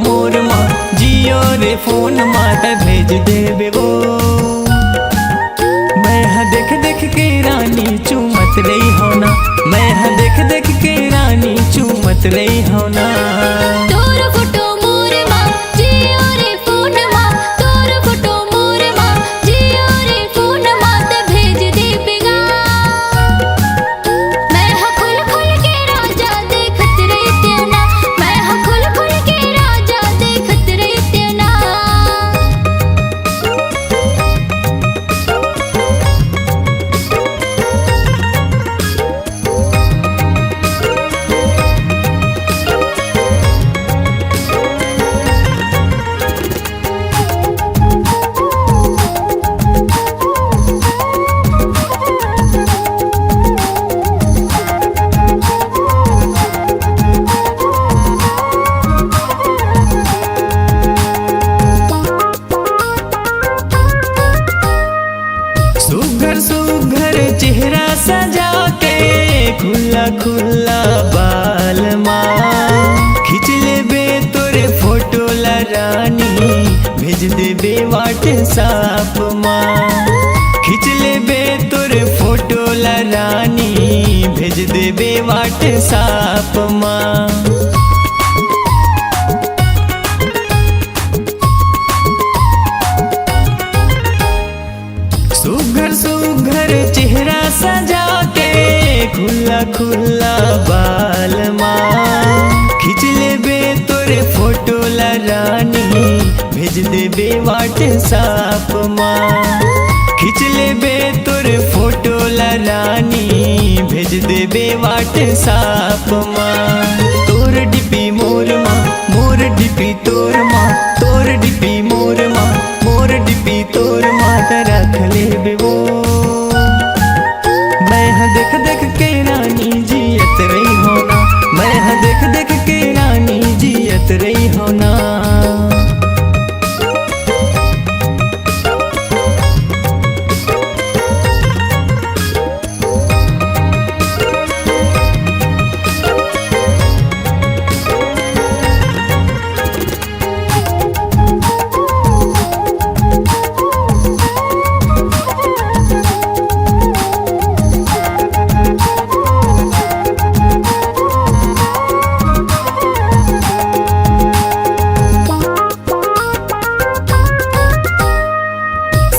मोर माँ जियो रे फोन माँ त भेज देबे वो। मैं हाँ देख देख के रानी चूमत रही हो ना, मैं हाँ देख देख के रानी चूमत रही हो ना। तोर फोटो मोर माँ जियो रे फोन माँ, तोर फोटो मोर माँ जियो रे फोन माँ त भेज देबेगा। मैं हाँ खुल खुल के राजा देखत रहते ना, मैं हाँ खुल खुल के राजा देखत रहते ना। सुघर सुघर चेहरा सजा के खुला खुला बाल माँ खींच लेबे तोरे फोटो ला रानी भेज देबे व्हाट्सएप माँ। खींच लेबे तोरे फोटो ला रानी भेज देबे व्हाट्सएप माँ। सुघर सुघर चेहरा सजा के खुला खुला बाल माँ खींच लेबे तोरे फोटो ला रानी भेज देबे व्हाट्सएप माँ। खींच लेबे तोरे फोटो ला रानी भेज देबे व्हाट्सएप माँ। तोर डीपी मोर माँ, मोर डीपी तोर माँ, तोर डीपी मोर माँ, मोर डीपी तोर माँ त रख लेबे वो। मैं हाँ देख देख के रानी जियत रही हो ना, मैं हाँ देख देख के रानी जियत रही हो ना।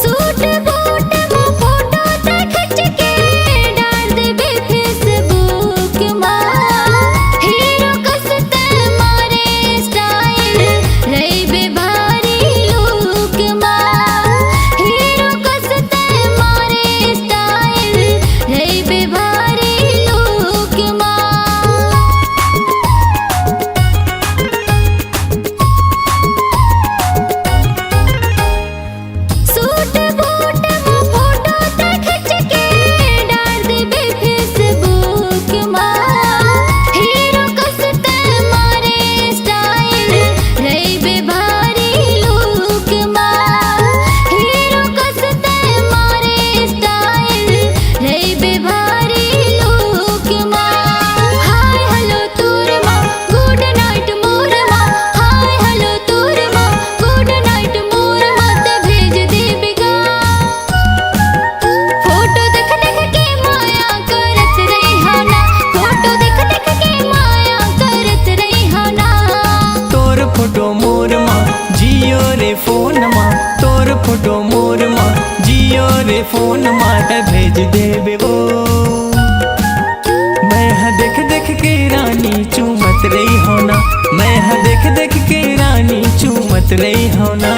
सूट बूट वो फोटो त खिंच के डाल देबे फेसबुक माँ। हीरो कसते मारे स्टाइल रहीबे भारी लुक माँ। हीरो कसते मारे स्टाइल रहीबे भारी लुक माँ। सूट बूट वो फोटो त खिंच के डाल देबे फेसबुक माँ। हीरो कसते मारे स्टाइल रहीबे भारी लुक माँ। हीरो कसते मारे स्टाइल रहीबे भारी लुक माँ। हाय हेलो तोर माँ गुड नाइट मोर माँ, हाय हेलो तोर माँ गुड नाइट मोर माँ त भेज देबेगा। फोटो देख देख के माया करत रही हाना, फोटो देख देख के माया करत रही हाना। तोर फोटो मोर माँ जियो रे फोन माँ, तोर फोटो मोर माँ जियो रे फोन माँ त भेज देबे वो। मैं हाँ देख देख के रानी चूमत रही हो ना, मैं हाँ देख देख के रानी चूमत रही हो ना।